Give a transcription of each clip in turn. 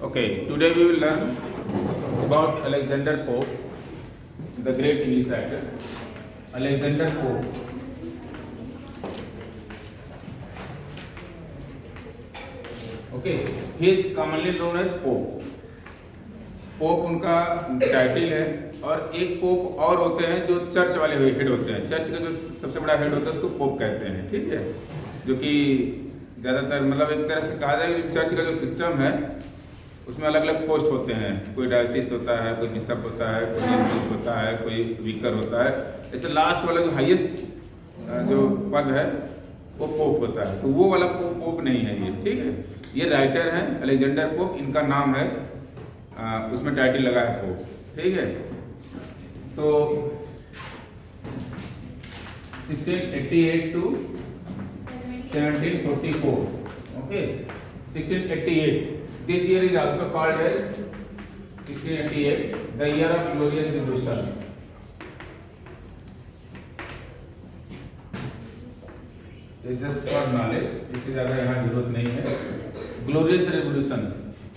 Okay, today we will learn about Alexander Pope, the great English writer. Alexander Pope. Okay, he is commonly known as Pope. Pope उनका title है और एक pope और होते हैं जो चर्च वाले हेड होते हैं। चर्च का जो सबसे बड़ा हेड होता है उसको पोप कहते हैं, ठीक है। जो कि ज़्यादातर मतलब एक तरह से कहा जाए कि चर्च का जो सिस्टम है उसमें अलग अलग पोस्ट होते हैं। कोई डायसिस होता है, कोई बिशप होता है, कोई एल्डर होता है, कोई विकर होता है। ऐसे लास्ट वाला जो हाईएस्ट जो पद है वो पोप होता है। तो वो वाला पोप नहीं है ये, ठीक है। ये राइटर हैं अलेक्जेंडर पोप, इनका नाम है, उसमें टाइटल लगा है पोप, ठीक है। सो 1688 to 1744, okay, 1688. This year is also called as 1688, the year of glorious revolution. Just for knowledge, इससे ज़्यादा यहाँ जरूरत नहीं है। ग्लोरियस रेवोल्यूशन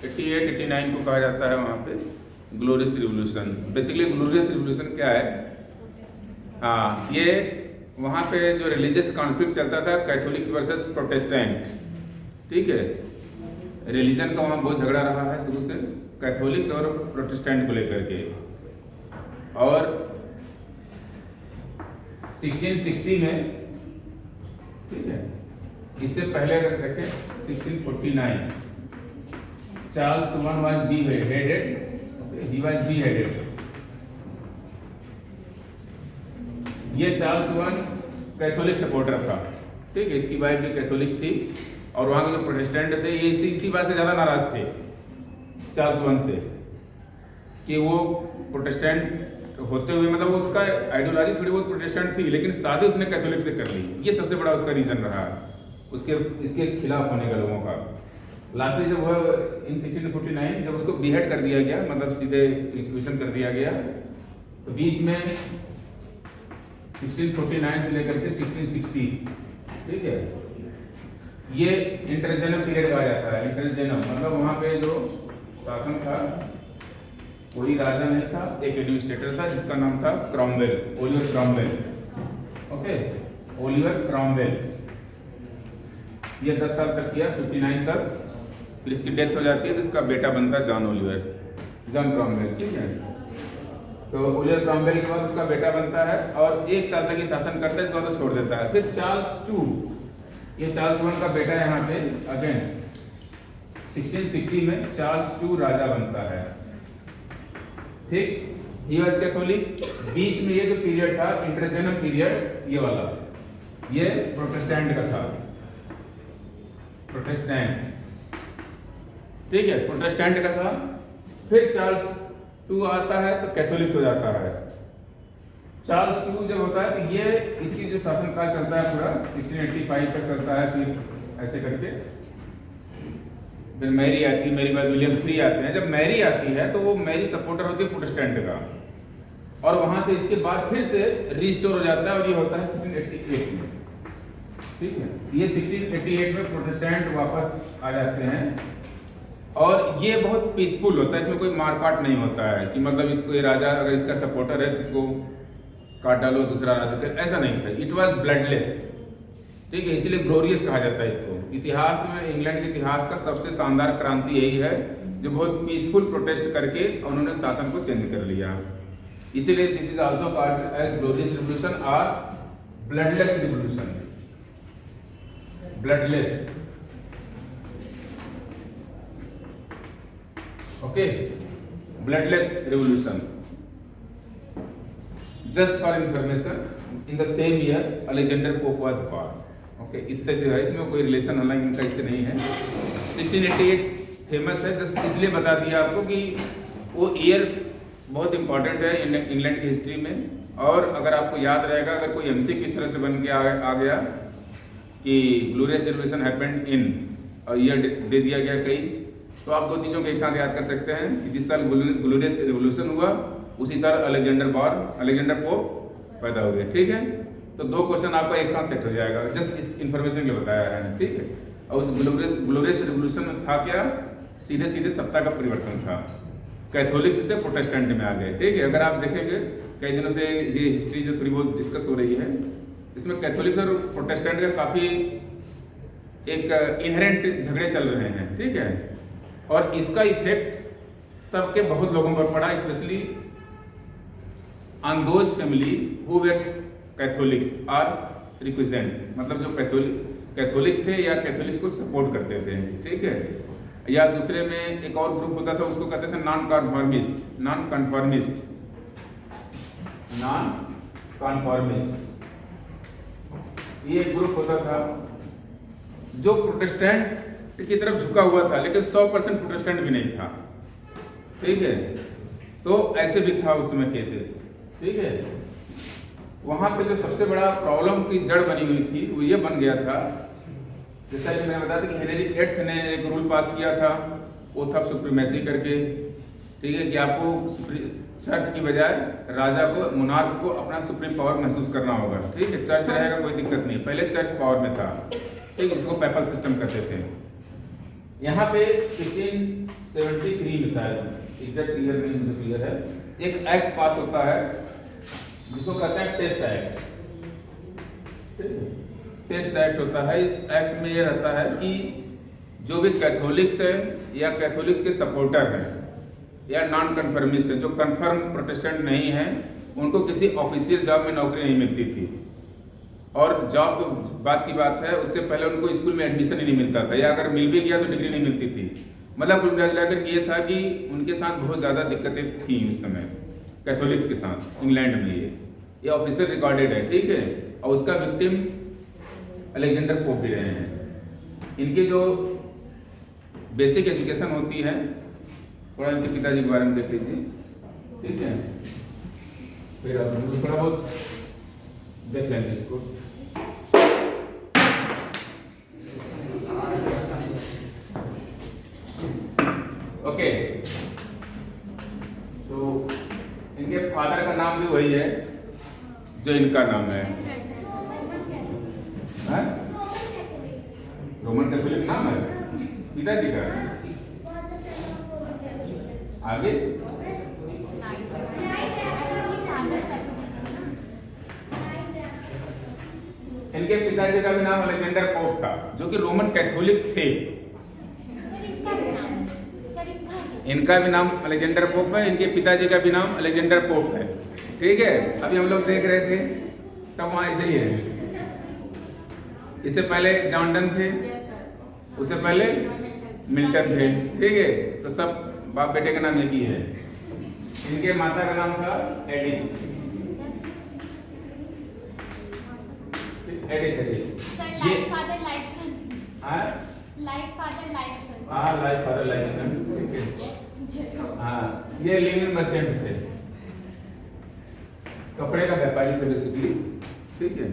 88 89 को कहा जाता है वहाँ पे glorious revolution. Basically glorious revolution क्या है? हाँ, ये वहाँ पे जो रिलीजियस कॉन्फ्लिक्ट चलता था कैथोलिक्स वर्सेस प्रोटेस्टेंट, ठीक है। रिलीजन का वहाँ बहुत झगड़ा रहा है शुरू से, कैथोलिक्स और प्रोटेस्टेंट को लेकर के। और 1660 में, ठीक है, इससे पहले अगर देखें 1649 Charles one was beheaded, he was beheaded। ये चार्ल्स वन कैथोलिक सपोर्टर था, ठीक है। इसकी वाइफ भी कैथोलिक्स थी और वहाँ के जो प्रोटेस्टेंट थे ये इसी बात से ज़्यादा नाराज थे चार्ल्स वन से कि वो प्रोटेस्टेंट होते हुए मतलब उसका आइडियोलॉजी थोड़ी बहुत प्रोटेस्टेंट थी, लेकिन शादी उसने कैथोलिक से कर ली। ये सबसे बड़ा उसका रीज़न रहा उसके इसके खिलाफ होने का लोगों का। लास्टली जब वह इन 1649 जब उसको बीहेड कर दिया गया, मतलब सीधे एग्जीक्यूशन कर दिया गया, तो बीच में 1649 से लेकर के 1660, ठीक है, ये इंटरजेनम पीरियड कहा जाता है। इंटरजेनम मतलब वहाँ पे जो शासन था कोई राजा नहीं था, एक एडमिनिस्ट्रेटर था जिसका नाम था Cromwell, Oliver Cromwell, okay, Oliver Cromwell. ये 10 साल तक किया, 59 तक, फिर इसकी डेथ हो जाती है तो इसका बेटा बनता है जॉन ओलिवर, जॉन क्रॉमवेल, ठीक है। तो ओलिवर क्रॉमवेल के बाद उसका बेटा बनता है और 1 साल तक ये शासन करता है, इसके बाद तो छोड़ देता है। फिर चार्ल्स टू, ये चार्ल्स वन का बेटा है, यहाँ पे अगेन 1660 में चार्ल्स टू राजा बनता है, ठीक। He was Catholic. बीच में ये जो पीरियड था इंटरजेनम पीरियड, ये वाला, ये प्रोटेस्टेंट का था, प्रोटेस्टेंट, ठीक है, प्रोटेस्टेंट का था। फिर चार्ल्स टू आता है तो कैथोलिक हो जाता है। चार्ल्स टू जब होता है तो ये इसकी जो शासनकाल चलता है पूरा 1685 तक चलता है। फिर ऐसे करके फिर मैरी आती है, मैरी बाद विलियम 3 आते हैं। जब मैरी आती है तो वो मैरी सपोर्टर होती है प्रोटेस्टेंट का, और वहां से इसके बाद फिर से रिस्टोर हो जाता है और ये होता है 1688 में, ठीक है। ये 1688 में प्रोटेस्टेंट वापस आ जाते हैं और ये बहुत पीसफुल होता है, इसमें कोई मारकाट नहीं होता है कि मतलब इसको ये राजा अगर इसका सपोर्टर है तो इसको काट डालो, दूसरा राजा कर, ऐसा नहीं था। इट वाज ब्लडलेस, ठीक है, इसीलिए ग्लोरियस कहा जाता है इसको। इतिहास में इंग्लैंड के इतिहास का सबसे शानदार क्रांति यही है जो बहुत पीसफुल प्रोटेस्ट करके उन्होंने शासन को चेंज कर लिया। इसीलिए this is also called as glorious revolution और bloodless revolution, bloodless, okay, bloodless revolution. Just for information, in the same year Alexander Pope was born, okay. इतने से है, इसमें कोई रिलेशन हालांकि इनका इससे नहीं है। 1688 फेमस है जस्ट इसलिए बता दिया आपको कि वो ईयर बहुत इंपॉर्टेंट है इंग्लैंड की हिस्ट्री में। और अगर आपको याद रहेगा, अगर कोई एमसी किस तरह से बन के आ गया कि glorious revolution happened in year दे दिया गया कई, तो आप 2 चीज़ों को एक साथ याद कर सकते हैं कि जिस साल ग्लोरियस रिवोल्यूशन हुआ उसी साल अलेक्जेंडर पोप पैदा हो गए, ठीक है। तो 2 क्वेश्चन आपका एक साथ सेट हो जाएगा, जस्ट इस इंफॉर्मेशन के लिए बताया है, ठीक है। और उस ग्लोरियस रिवोल्यूशन में था क्या? सीधे सीधे सत्ता का परिवर्तन था, कैथोलिक्स से प्रोटेस्टेंट में आ गए। ठीक है, अगर आप देखेंगे कई दिनों से ये हिस्ट्री जो थोड़ी बहुत डिस्कस हो रही है, इसमें कैथोलिक्स और प्रोटेस्टेंट का काफ़ी एक इनहेरेंट झगड़े चल रहे हैं। ठीक है, और इसका इफेक्ट तब के बहुत लोगों पर पड़ा, specially on those family who were Catholics are represent, मतलब जो कैथोलिक्स थे या कैथोलिक्स को सपोर्ट करते थे। ठीक है, या दूसरे में एक और ग्रुप होता था, उसको कहते थे नॉन कन्फॉर्मिस्ट। ये एक ग्रुप होता था जो प्रोटेस्टेंट की तरफ झुका हुआ था, लेकिन 100% प्रोटेस्टेंट भी नहीं था। ठीक है, तो ऐसे भी था उस समय केसेस। ठीक है, वहां पे जो सबसे बड़ा प्रॉब्लम की जड़ बनी हुई थी वो ये बन गया था, जैसा कि मैंने बताया था कि हेनरी VIII ने एक रूल पास किया था ओथ ऑफ सुप्रीमेसी करके। ठीक है, कि आपको चर्च की बजाय राजा को, मोनार्क को अपना सुप्रीम पावर महसूस करना होगा। ठीक है, चर्च रहेगा कोई दिक्कत नहीं, पहले चर्च पावर में था। ठीक, इसको पेपल सिस्टम कहते थे। यहाँ पे 1573 में शायद एग्जैक्ट ईयर नहीं मुझे क्लियर है, एक एक्ट पास होता है जिसको कहते हैं टेस्ट एक्ट। टेस्ट एक्ट होता है। इस एक्ट में ये रहता है कि जो भी कैथोलिक्स है या कैथोलिक्स के सपोर्टर हैं या नॉन कन्फर्मिस्ट है, जो कन्फर्म प्रोटेस्टेंट नहीं है, उनको किसी ऑफिशियल जॉब में नौकरी नहीं मिलती थी। और जॉब तो बात की बात है, उससे पहले उनको स्कूल में एडमिशन ही नहीं मिलता था, या अगर मिल भी गया तो डिग्री नहीं मिलती थी। मतलब कुल मिलाकर ये था कि उनके साथ बहुत ज़्यादा दिक्कतें थी उस समय कैथोलिक्स के साथ इंग्लैंड में। ये ऑफिशियल रिकॉर्डेड है। ठीक है, और उसका विक्टिम अलेक्जेंडर पोप भी रहे हैं। इनकी जो बेसिक एजुकेशन होती है, थोड़ा इनके पिताजी के बारे में देख लीजिए। ठीक है, फिर अब थोड़ा बहुत देख लेंगे इसको। ओके, तो इनके फादर का नाम भी वही है जो इनका नाम है। रोमन कैथोलिक नाम है पिताजी का। आगे इनके पिताजी का भी नाम अलेक्जेंडर पोप था, जो कि रोमन कैथोलिक थे। इनका भी नाम अलेक्जेंडर पोप है, इनके पिताजी का भी नाम अलेक्जेंडर पोप है। ठीक है, अभी हम लोग देख रहे थे सब वहाँ ऐसे ही है। इससे पहले जॉन डन थे, उससे पहले मिल्टन थे। ठीक है, तो सब बाप बेटे का नाम एक ही है। इनके माता का नाम था एडिथ। ये फादर लाइक सन। हाँ, लाइक फादर लाइक सन। हाँ, लाइक फादर लाइक सन। ठीक है, हाँ, ये लिनियन मर्चेंट थे, कपड़े का व्यापारी थे बेसिकली। ठीक है,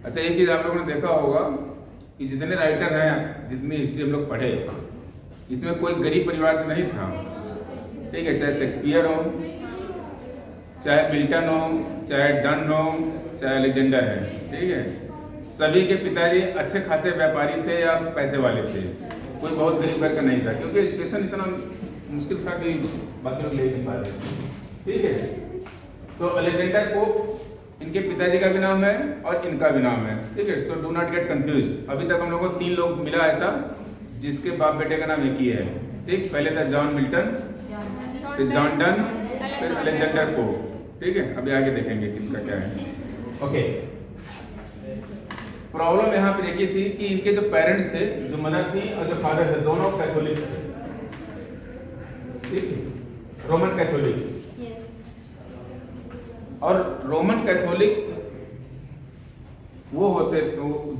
अच्छा एक चीज आप लोगों ने देखा होगा कि जितने राइटर हैं, जितनी हिस्ट्री हम लोग पढ़े, इसमें कोई गरीब परिवार से नहीं था। ठीक है, चाहे शेक्सपियर हो, चाहे मिल्टन हो, चाहे डन हो, चाहे अलेक्जेंडर है। ठीक है, सभी के पिताजी अच्छे खासे व्यापारी थे या पैसे वाले थे, कोई बहुत गरीब घर का नहीं था, क्योंकि एजुकेशन इतना मुश्किल था कि बाकी लोग ले नहीं पाते। ठीक है, सो अलेक्जेंडर पोप इनके पिताजी का भी नाम है और इनका भी नाम है। ठीक है, so do not get confuse. अभी तक हम लोगों को 3 लोग मिला ऐसा जिसके बाप बेटे का नाम एक ही है। ठीक, पहले था जॉन मिल्टन, फिर जॉन डन, फिर अलेक्जेंडर पोप। ठीक है, अभी आगे देखेंगे किसका क्या है। ओके, प्रॉब्लम यहाँ पे देखी थी कि इनके जो पेरेंट्स थे, जो मदर थी और जो फादर थे, दोनों कैथोलिक्स थे। ठीक, रोमन कैथोलिक्स। और रोमन कैथोलिक्स वो होते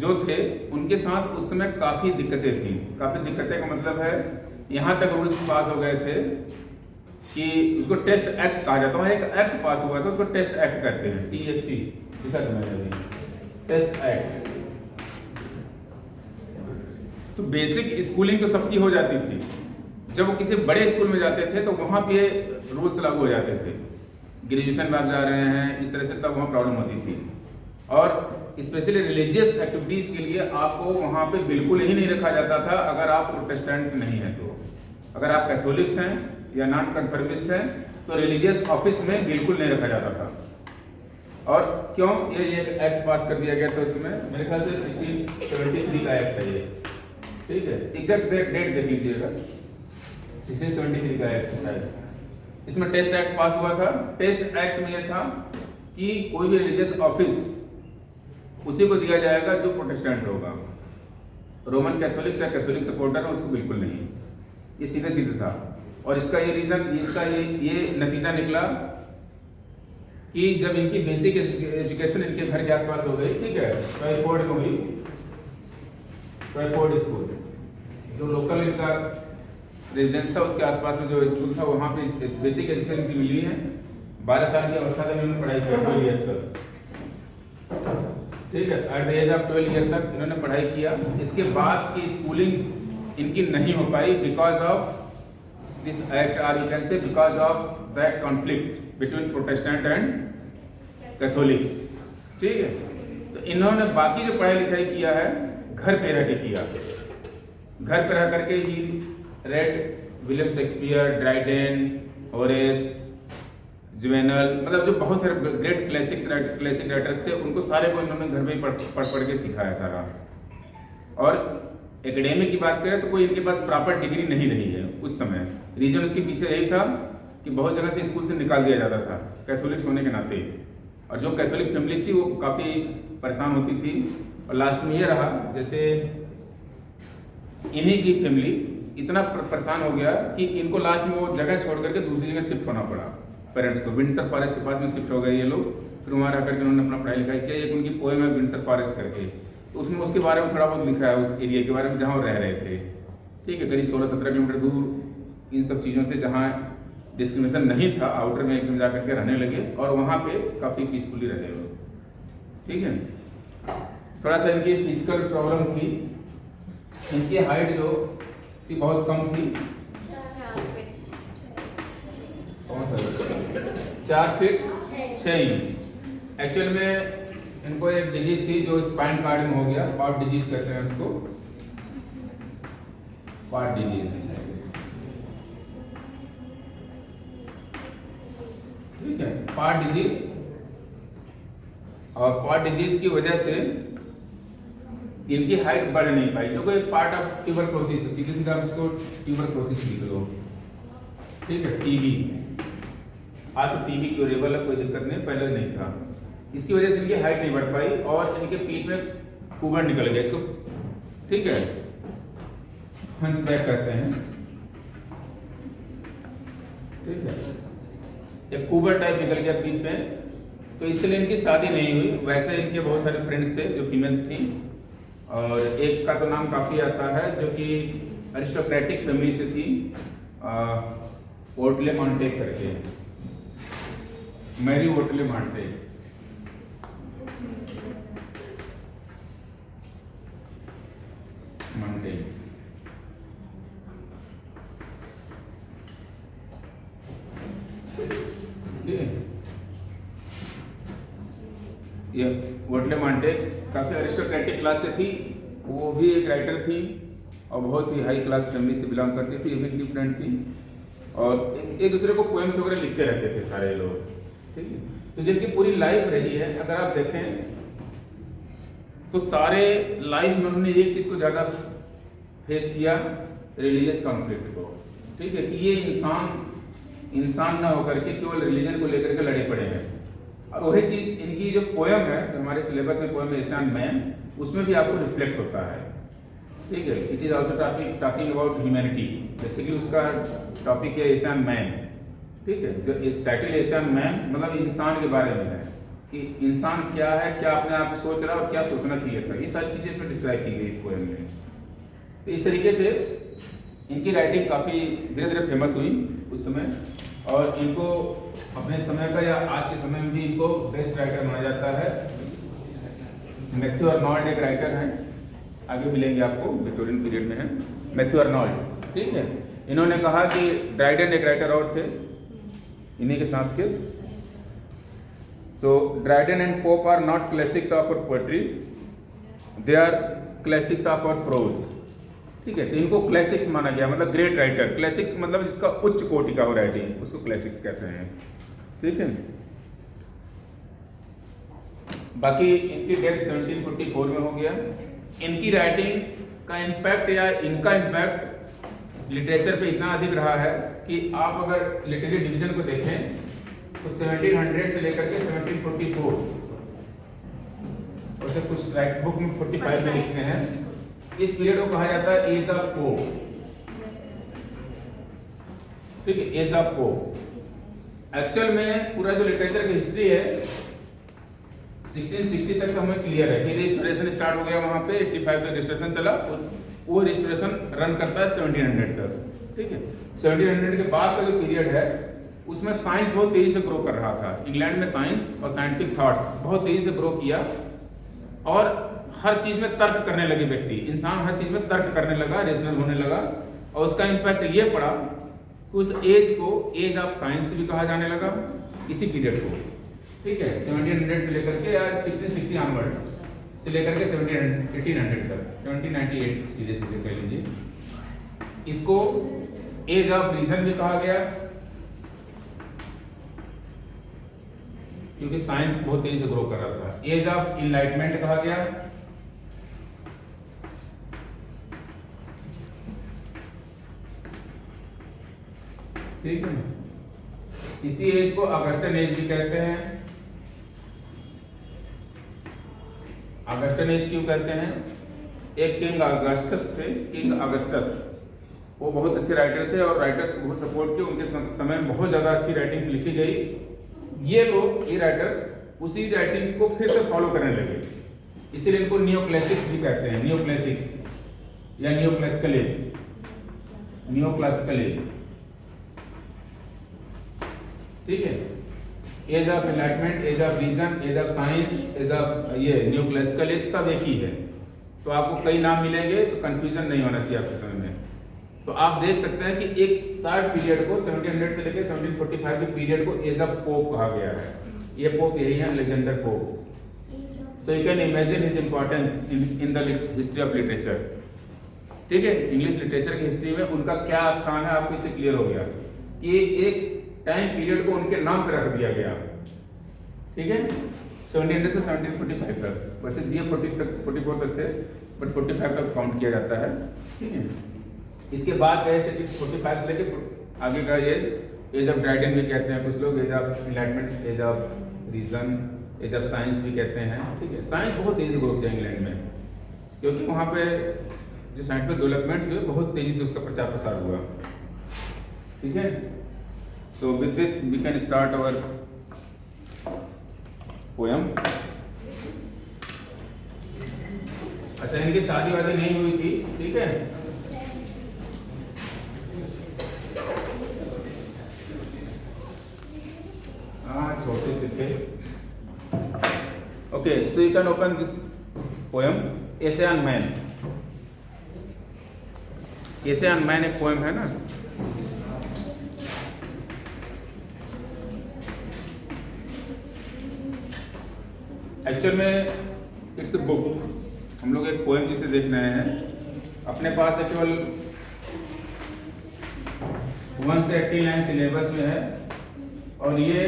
जो थे, उनके साथ उस समय काफ़ी दिक्कतें थी। काफ़ी दिक्कतें का मतलब है, यहाँ तक रूल्स पास हो गए थे कि उसको टेस्ट एक्ट कहा जाता है। एक एक्ट पास हुआ था, उसको टेस्ट एक्ट कहते हैं, TST लिखा था मैंने अभी, टेस्ट एक्ट। तो बेसिक स्कूलिंग तो सबकी हो जाती थी। जब वो किसी बड़े स्कूल में जाते थे तो वहाँ पे रूल्स लागू हो जाते थे। ग्रेजुएशन में आप जा रहे हैं, इस तरह से तब वहाँ प्रॉब्लम होती थी। और स्पेशली रिलीजियस एक्टिविटीज़ के लिए आपको वहाँ पे बिल्कुल ही नहीं रखा जाता था अगर आप प्रोटेस्टेंट नहीं हैं तो। अगर आप कैथोलिक्स हैं या नॉन कन्फर्मिस्ट हैं तो रिलीजियस ऑफिस में बिल्कुल नहीं रखा जाता था। और क्यों ये एक्ट पास कर दिया गया था उसमें, मेरे ख्याल से 1673 का एक्ट है ये, ठीक है, एग्जैक्ट डेट देख लीजिएगा, 1673 का एक्ट शायद। इसमें टेस्ट एक्ट पास हुआ था। टेस्ट एक्ट में यह था कि कोई भी रिलीजियस ऑफिस उसी को दिया जाएगा जो प्रोटेस्टेंट होगा। रोमन कैथोलिक्स या कैथोलिक सपोर्टर है उसको बिल्कुल नहीं। ये सीधे सीधे था। और इसका ये रीजन, इसका ये नतीजा निकला कि जब इनकी बेसिक एजुकेशन इनके घर के आसपास हो गई, ठीक है, ट्राइफोर्ड में हुई, ट्राइफोर्ड स्कूल जो लोकल इनका रेजिडेंस था उसके आसपास में जो स्कूल था वहाँ पे बेसिक एजुकेशन की मिली है। 12 साल की अवस्था तक इन्होंने पढ़ाई की, 12 ईयर्स तक, ठीक है, at the age of 12 year तक इन्होंने पढ़ाई किया। इसके बाद की स्कूलिंग इनकी नहीं हो पाई बिकॉज ऑफ दिस एक्ट, और you can say because of that conflict between Protestant and Catholics, ठीक है। तो इन्होंने बाकी जो पढ़ाई लिखाई किया है घर पे रह के किया, घर पे रह करके ही read William Shakespeare, Dryden, Horace, Juvenal, मतलब जो बहुत सारे ग्रेट क्लासिक राइटर्स थे उनको सारे को इन्होंने घर में ही पढ़ के सिखाया सारा। और एकेडमिक की बात करें तो कोई इनके पास प्रॉपर डिग्री नहीं रही है उस समय। रीजन उसके पीछे यही था कि बहुत जगह से स्कूल से निकाल दिया जाता था कैथोलिक्स होने के नाते, और जो कैथोलिक फैमिली थी वो काफ़ी परेशान होती थी। और लास्ट में ये रहा जैसे इन्हीं की फैमिली इतना परेशान हो गया कि इनको लास्ट में वो जगह छोड़ करके दूसरी जगह शिफ्ट होना पड़ा पेरेंट्स को। विंडसर फॉरेस्ट के पास में शिफ्ट हो गए ये लोग, फिर वहाँ रह करके उन्होंने अपना पढ़ाई लिखाई किया। एक उनकी पोएम है विंडसर फॉरेस्ट करके, तो उसमें उसके बारे में थोड़ा बहुत लिखा है उस एरिया के बारे में जहाँ वो रह रहे थे, ठीक है, करीब 16-17 किलोमीटर दूर इन सब चीज़ों से, जहाँ डिस्क्रिमिनेशन नहीं था, आउटर में एकदम जा करके रहने लगे और वहाँ पे काफ़ी पीसफुली रहे वो, ठीक है। थोड़ा सा इनकी फिजिकल प्रॉब्लम थी, इनकी हाइट जो थी बहुत कम थी, 4 फीट 6 इंच। एक्चुअल में इनको एक डिजीज थी जो स्पाइन कार्ड में हो गया, पार्ट डिजीज कहते हैं उसको, पार्ट डिजीज, ठीक है, पार्ट डिजीज। और पार्ट डिजीज की वजह से इनकी हाइट बढ़ नहीं पाई, जो कोई पार्ट ऑफ ट्यूबरक्लोसिस है, सीधे सीधा उसको ट्यूबरक्लोसिस लिख लो, ठीक है, टीबी। आज तो टीबी क्योरेबल है, कोई दिक्कत नहीं, पहले नहीं था। इसकी वजह से इनकी हाइट नहीं बढ़ पाई और इनके पीठ में कुबर निकल गया, इसको, ठीक है, हंचबैक कहते हैं, ठीक है, एक कुबर टाइप निकल गया पीठ में, तो इसलिए इनकी शादी नहीं हुई। वैसे इनके बहुत सारे फ्रेंड्स थे जो फीमेल्स थी, और एक का तो नाम काफ़ी आता है जो कि अरिस्टोक्रेटिक फैमिली से थी, वोटले मॉन्टेग करके, मैरी वोटले मॉन्टेग, ये वोटले मॉन्टेग काफ़ी अरिस्टोक्रेटिक क्लास से थी, वो भी एक राइटर थी और बहुत ही हाई क्लास फैमिली से बिलोंग करती थी, ये भी इनकी फ्रेंड थी, और एक दूसरे को पोएम्स वगैरह लिखते रहते थे सारे लोग, ठीक है। तो जिनकी पूरी लाइफ रही है अगर आप देखें तो सारे लाइफ में उन्होंने एक चीज़ को ज़्यादा फेस किया, रिलीजियस कॉन्फ्लिक्ट को, ठीक है, कि ये इंसान ना होकर के केवल रिलीजन को लेकर के लड़े पड़े हैं। और वही चीज़ इनकी जो पोएम है, जो हमारे सिलेबस में पोएम एहसान मैन, उसमें भी आपको रिफ्लेक्ट होता है, ठीक है। It is also talking about humanity, basically उसका टॉपिक है एहसान मैन, ठीक है। जो इस टाइटल एहसान मैन मतलब इंसान के बारे में है कि इंसान क्या है, क्या अपने आप सोच रहा है और क्या सोचना चाहिए था, ये सारी चीज़ें इसमें डिस्क्राइब की गई इस पोएम में। तो इस तरीके से इनकी राइटिंग काफ़ी धीरे धीरे फेमस हुई उस समय, और इनको अपने समय का या आज के समय में भी इनको बेस्ट राइटर माना जाता है। मैथ्यू अर्नोल्ड एक राइटर हैं, आगे मिलेंगे आपको, विक्टोरियन पीरियड में है मैथ्यू अर्नोल्ड, ठीक है। इन्होंने कहा कि ड्राइडन एक राइटर और थे इन्हीं के साथ के, so Dryden and Pope are not classics of our poetry, they are classics of our prose, ठीक है, तो इनको क्लासिक्स माना गया, मतलब ग्रेट राइटर। क्लासिक्स मतलब जिसका उच्च कोटि का हो राइटिंग, उसको क्लासिक्स कहते हैं। ठीक है, बाकी इनकी डेथ 1744 में हो गया। इनकी राइटिंग का इम्पैक्ट या इनका इम्पैक्ट लिटरेचर पे इतना अधिक रहा है कि आप अगर लिटरेरी डिवीजन को देखें तो 1700 से लेकर के 1744, और से कुछ राइट बुक में 45 में लिखते हैं, इस पीरियड को कहा जाता है एज ऑफ पोप। ठीक है, एज ऑफ पोप। एक्चुअल में पूरा जो लिटरेचर की हिस्ट्री है 1660 तक हमें क्लियर है कि रिस्टोरेशन स्टार्ट हो गया वहां पे, 85 तक रिस्टोरेशन चला, वो रिस्टोरेशन रन करता है 1700 तक। ठीक है, 1700 के बाद का जो पीरियड है उसमें साइंस बहुत तेजी से ग्रो कर रहा था। इंग्लैंड में साइंस और साइंटिफिक थॉट्स बहुत तेजी से ग्रो किया और हर चीज में तर्क करने लगे व्यक्ति, इंसान हर चीज में तर्क करने लगा, रेशनल होने लगा। और उसका इम्पैक्ट ये पड़ा कि उस एज को एज ऑफ साइंस भी कहा जाने लगा, इसी पीरियड को। ठीक है, 1700 से लेकर के या 1660 ऑनवर्ड से लेकर के 1800 तक, 1798 सीधे सीधे कह लीजिए, इसको एज ऑफ रीजन भी कहा गया, क्योंकि साइंस बहुत तेजी से ग्रो कर रहा था। एज ऑफ इनलाइटमेंट कहा गया, ठीक है। इसी एज को ऑगस्टन एज भी कहते हैं। ऑगस्टन एज क्यों कहते हैं? एक किंग ऑगस्टस थे, किंग ऑगस्टस, वो बहुत अच्छे राइटर थे और राइटर्स को बहुत सपोर्ट किया। उनके समय में बहुत ज़्यादा अच्छी राइटिंग्स लिखी गई। ये लोग, ये राइटर्स उसी राइटिंग्स को फिर से फॉलो करने लगे, इसीलिए इनको न्यू क्लासिक्स भी कहते हैं। न्यू क्लासिक्स या new classical age, new classical age. ठीक है, age of enlightenment, age of reason, age of science, age of ये न्यू क्लासिकल एज, सब एक ही है। तो आपको कई नाम मिलेंगे तो कंफ्यूजन नहीं होना चाहिए आपके समय में। तो आप देख सकते हैं कि एक शार्ट पीरियड को 1700 से लेकर 1745 के पीरियड को एज ऑफ पोप कहा गया है। ये पोप यही है, Alexander pope. So you can imagine his importance in the history of literature. ठीक है, इंग्लिश लिटरेचर की हिस्ट्री में उनका क्या स्थान है, आपको इससे क्लियर हो गया कि एक टाइम पीरियड को उनके नाम पर रख दिया गया। ठीक है, 1700 से 1745 तक। वैसे जी 44 तक थे, बट 45 तक काउंट किया जाता है। ठीक है, इसके बाद कैसे 45 से लेके आगे का एज ऑफ ड्राइडन भी कहते हैं कुछ लोग, age of enlightenment, age of reason, age of science भी कहते हैं। ठीक है, साइंस बहुत तेजी से ग्रो किया इंग्लैंड में, क्योंकि वहाँ पे जो साइंटिफिक डेवलपमेंट हुए बहुत तेजी से उसका प्रचार प्रसार हुआ। ठीक है, so with this we can start our poem। अच्छा, इनकी शादी वादी नहीं हुई थी। ठीक है, छोटे से थे। Okay, so you can open this poem, Essay on Man। Essay on Man एक poem है ना। एक्चुअल में इट्स अ बुक। हम लोग एक पोएम जिसे देख रहे हैं, अपने पास केवल 1 से 18 लाइन सिलेबस में है, और ये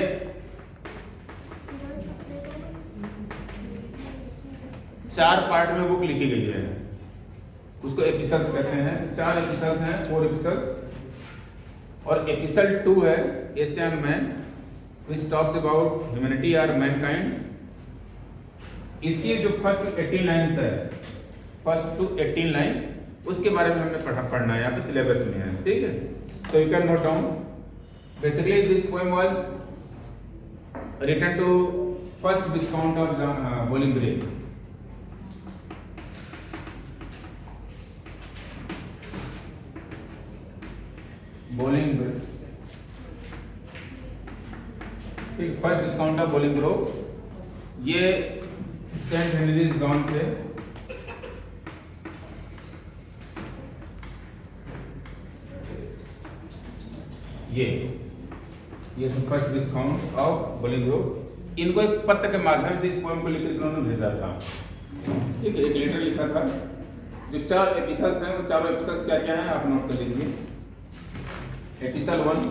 चार पार्ट में बुक लिखी गई है। उसको एपिसोड्स कहते हैं। 4 एपिसोड्स हैं, 4 एपिसोड्स। और एपिसोड 2 है essay on man, which talks about humanity और मैनकाइंड। इसकी जो फर्स्ट 18 लाइन्स है, फर्स्ट टू 18 लाइन्स, उसके बारे में हमने पढ़ना है, यहाँ पे सिलेबस में है। ठीक है, so you can note down. Basically this poem was written to first Viscount of Bolingbroke। ठीक, फर्स्ट विस्काउंट ऑफ बोलिंगब्रोक, ये सेंट हेनरीज जॉन थे। ये फर्स्ट विस्काउंट ऑफ बोलिंगब्रोक। इनको एक पत्र के माध्यम से इस पोएम को लिखकर उन्होंने भेजा था। ठीक है, एक लेटर लिखा था जो 4 एपिसल्स हैं वो चारों एपिसल्स क्या क्या हैं आप नोट कर लीजिए। Epistle 1,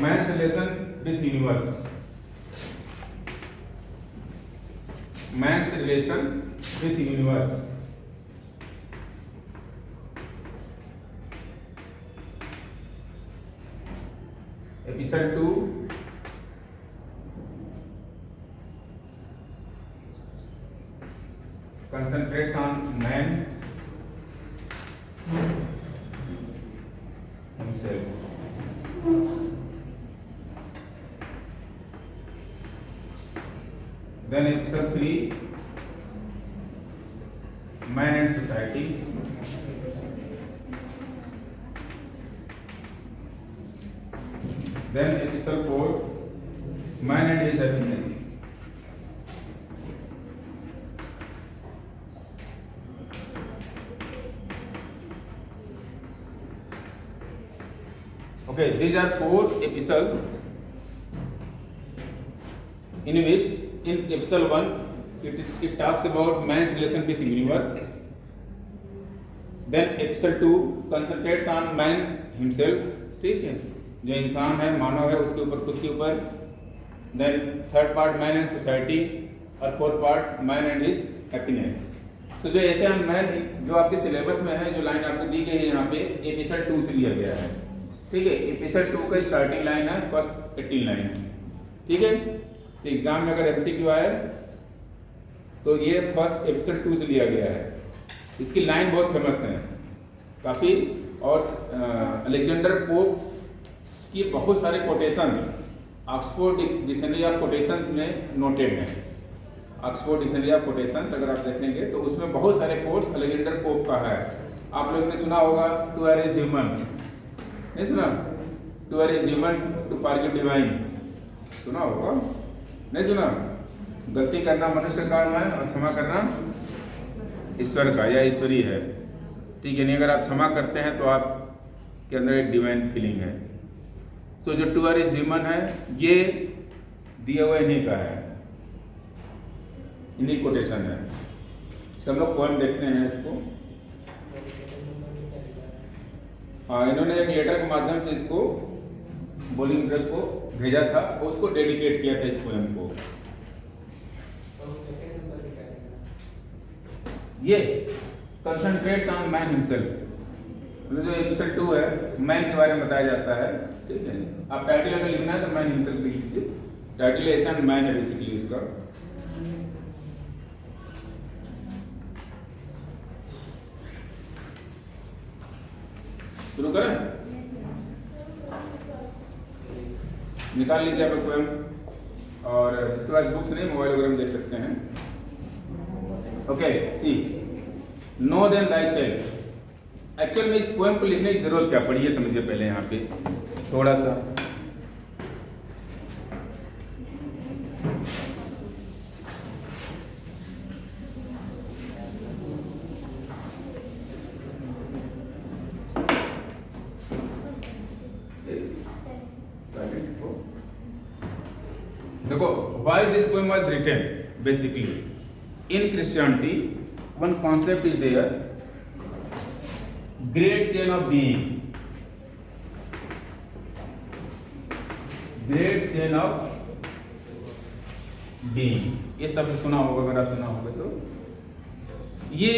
man's relation with universe, man's relation with universe. Epistle 2, concentrates on man himself. Then episode 3, man and society. Then episode 4, man and his happiness. Okay, these are 4 epistles in which in epistle 1 it talks about man's relation with the universe. Then epistle 2 concentrates on man himself, ठीक है, जो इंसान है, मानव है, उसके ऊपर, खुद के ऊपर. Then third part man and society और fourth part man and his happiness. So जो ऐसे हम मैन जो आपके सिलेबस में है, जो लाइन आपको दी गई है यहाँ पे एपिसोड 2 से लिया गया है, ठीक है. एपिसोड 2 का स्टार्टिंग लाइन है फर्स्ट 18 लाइन्स, ठीक है. तो एग्जाम में अगर एमसीक्यू आए तो ये फर्स्ट एपिसोड 2 से लिया गया है. इसकी लाइन बहुत फेमस है काफ़ी, और अलेक्जेंडर पोप की बहुत सारे quotations Oxford dictionary of quotations में नोटेड हैं. ऑक्सफोर्ड डिक्शनरी ऑफ कोटेशंस अगर आप देखेंगे तो उसमें बहुत सारे कोट्स अलेक्जेंडर पोप का है. आप लोगों ने सुना होगा टू आर इज ह्यूमन, नहीं सुना? To err is human to forgive divine, सुना होगा? नहीं सुना? गलती करना मनुष्य का काम है और क्षमा करना ईश्वर का या ईश्वरीय है, ठीक है. नहीं, अगर आप क्षमा करते हैं तो आपके अंदर एक डिवाइन फीलिंग है. सो जो टू आर इज ह्यूमन है ये दिया हुआ इन्हीं का है, इन्हीं कोटेशन है. सब लोग पोएम देखते हैं इसको. हाँ, इन्होंने एक लेटर के माध्यम से इसको बोलिंगब्रग को भेजा था, उसको डेडिकेट किया था इस पोएम को. ये कंसंट्रेट्स ऑन मैन हिमसेल्फ, मतलब जो एपिसोड 2 है मैन के बारे में बताया जाता है, ठीक है. आप टाइटल अगर लिखना है तो मैन हिमसेल्फ लिख लीजिए. टाइटल ऐसा मैन है बेसिकली इसका. शुरू करें? निकाल लीजिए आप पोएम, और जिसके पास बुक्स नहीं मोबाइल वगैरह में देख सकते हैं. Okay, see know then thyself. Actual में इस पोएम को लिखने की जरूरत क्या पड़ी है समझिए पहले यहाँ पे थोड़ा सा. देखो, why this poem was written basically in Christianity, one concept is there, great chain of being, great chain of being. ये सब सुना होगा, अगर आप सुना होगा तो. ये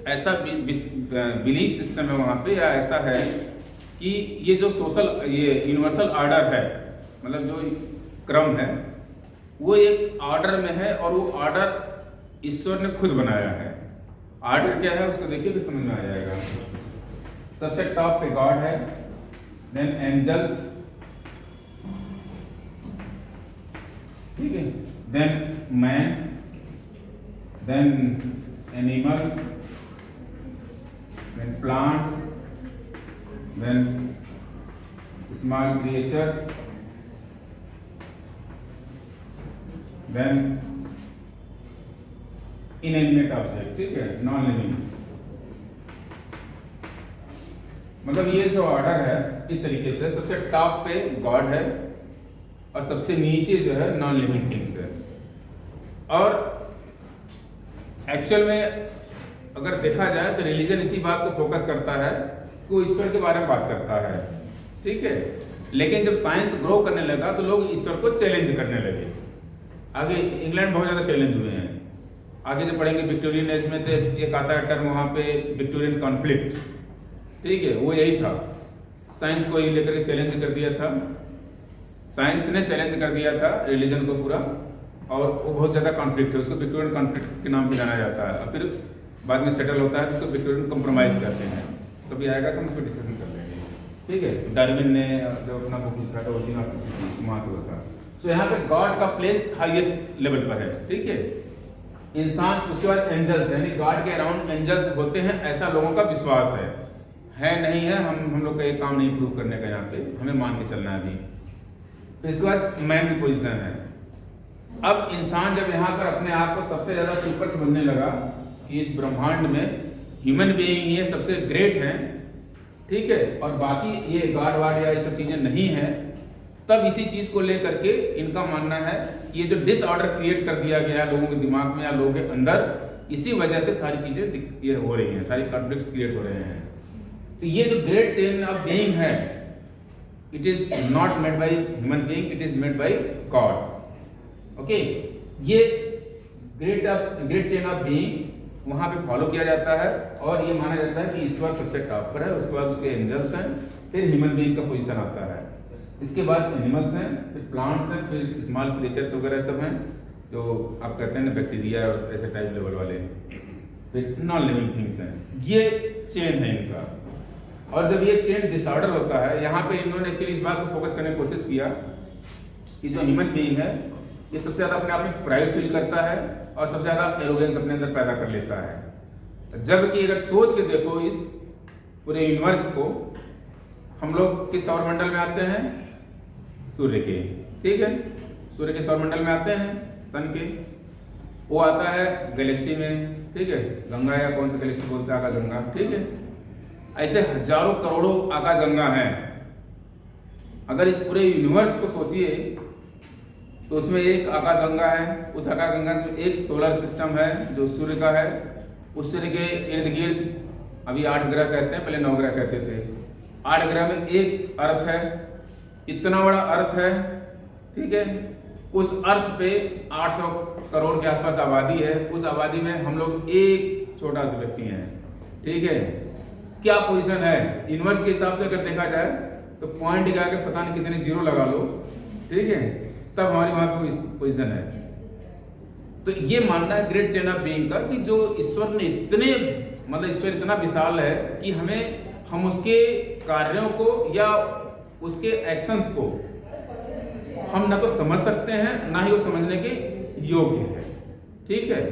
ऐसा बिलीफ सिस्टम है वहाँ पे, या ऐसा है कि ये जो सोशल, ये यूनिवर्सल ऑर्डर है, मतलब जो क्रम है वो एक ऑर्डर में है, और वो ऑर्डर ईश्वर ने खुद बनाया है. ऑर्डर क्या है उसको देखिए भी समझ में आ जाएगा. सबसे टॉप पे गॉड है, देन एंजल्स, ठीक है, then man, then animals, then plants, then small creatures, then inanimate object, ठीक है, नॉन लिविंग. मतलब ये जो ऑर्डर है इस तरीके से, सबसे टॉप पे गॉड है, और सबसे नीचे जो है नॉन लिविंग थिंग्स है। और एक्चुअल में अगर देखा जाए तो रिलीजन इसी बात को फोकस करता है कि वो ईश्वर के बारे में बात करता है, ठीक है। लेकिन जब साइंस ग्रो करने लगा तो लोग ईश्वर को चैलेंज करने लगे। आगे इंग्लैंड बहुत ज़्यादा चैलेंज हुए हैं। आगे जब पढ़ेंगे विक्टोरियन एज में तो एक आता है टर्म वहाँ पे विक्टोरियन कॉन्फ्लिक्ट, ठीक है। वो यही था, साइंस को ही लेकर के चैलेंज कर दिया था, साइंस ने चैलेंज कर दिया था रिलीजन को पूरा, और वो बहुत ज़्यादा कॉन्फ्लिक्ट है, उसको विक्टोरियन कॉन्फ्लिक्ट के नाम से जाना जाता है। और फिर बाद में सेटल होता है, उसको विक्टोरियन कॉम्प्रोमाइज़ करते हैं। कभी आएगा तो हम उसको डिस्कशन कर लेंगे, ठीक है। डार्विन ने जब अपना बुक लिखा था ओरिजिन ऑफ स्पीसीज वहाँ से होता। सो यहाँ पे गॉड का प्लेस हाईएस्ट लेवल पर है, ठीक है। इंसान, उसके बाद एंजल्स, यानी गॉड के अराउंड एंजल्स होते हैं, ऐसा लोगों का विश्वास है नहीं है, हम लोग का एक काम नहीं प्रूव करने का, यहाँ पे हमें मान के चलना है अभी। फिर इसके बाद मैन की पोजीशन है। अब इंसान जब यहाँ पर अपने आप को सबसे ज़्यादा सुपर समझने लगा कि इस ब्रह्मांड में ह्यूमन बीइंग ये सबसे ग्रेट हैं, ठीक है, और बाकी ये गॉड वाड या ये सब चीज़ें नहीं हैं, तब इसी चीज़ को लेकर के इनका मानना है ये जो डिसऑर्डर क्रिएट कर दिया गया है लोगों के दिमाग में या लोगों के अंदर, इसी वजह से सारी चीज़ें ये हो रही हैं, सारी कॉन्फ्लिक्ट्स क्रिएट हो रहे हैं। तो ये जो ग्रेट चेन ऑफ बीइंग है, it is not made by human being, it is made by God. Okay, ये ग्रेट चेन ऑफ बीइंग वहाँ पे फॉलो किया जाता है, और ये माना जाता है कि ईश्वर सबसे टॉप पर है, उसके बाद उसके एंजल्स हैं, फिर ह्यूमन बीइंग का पोजीशन आता है, इसके बाद एनिमल्स हैं, फिर प्लांट्स हैं, फिर स्मॉल क्रिएचर्स वगैरह सब हैं जो आप कहते हैं ना बैक्टीरिया और ऐसे टाइप लेवल वाले, फिर नॉन लिविंग थिंग्स हैं। ये चेन है इनका। और जब ये चेन डिसऑर्डर होता है, यहाँ पे इन्होंने एक्चुअली इस बात को फोकस करने की कोशिश किया कि जो ह्यूमन बीइंग है ये सबसे ज़्यादा अपने आप में प्राइड फील करता है और सबसे ज़्यादा एरोगेंस अपने अंदर पैदा कर लेता है। जबकि अगर सोच के देखो इस पूरे यूनिवर्स को, हम लोग किस सौरमंडल में आते हैं? सूर्य के, ठीक है, सूर्य के सौरमंडल में आते हैं, सन के। वो आता है गैलेक्सी में, ठीक है, गंगा या कौन सी गैलेक्सी बोलते हैं, आकाशगंगा, ठीक है। ऐसे हजारों करोड़ों आकाशगंगा हैं। अगर इस पूरे यूनिवर्स को सोचिए तो उसमें एक आकाशगंगा है, उस आकाशगंगा में एक सोलर सिस्टम है जो सूर्य का है, उस सूर्य के इर्द गिर्द अभी 8 ग्रह कहते हैं, पहले 9 ग्रह कहते थे। 8 ग्रह में एक अर्थ है, इतना बड़ा अर्थ है, ठीक है। उस अर्थ पे 800 करोड़ के आसपास आबादी है, उस आबादी में हम लोग एक छोटा सा व्यक्ति हैं, ठीक है। क्या पोजीशन है यूनिवर्स के हिसाब से अगर देखा जाए तो पॉइंट के आगे पता नहीं कितने जीरो लगा लो, ठीक है, तब हमारी वहां पे पोजीशन है। तो ये मानना है ग्रेट चेन ऑफ बीइंग का कि जो ईश्वर ने इतने, मतलब ईश्वर इतना विशाल है कि हम उसके कार्यों को या उसके एक्शंस को हम ना तो समझ सकते हैं, ना ही वो समझने के योग्य है, ठीक है।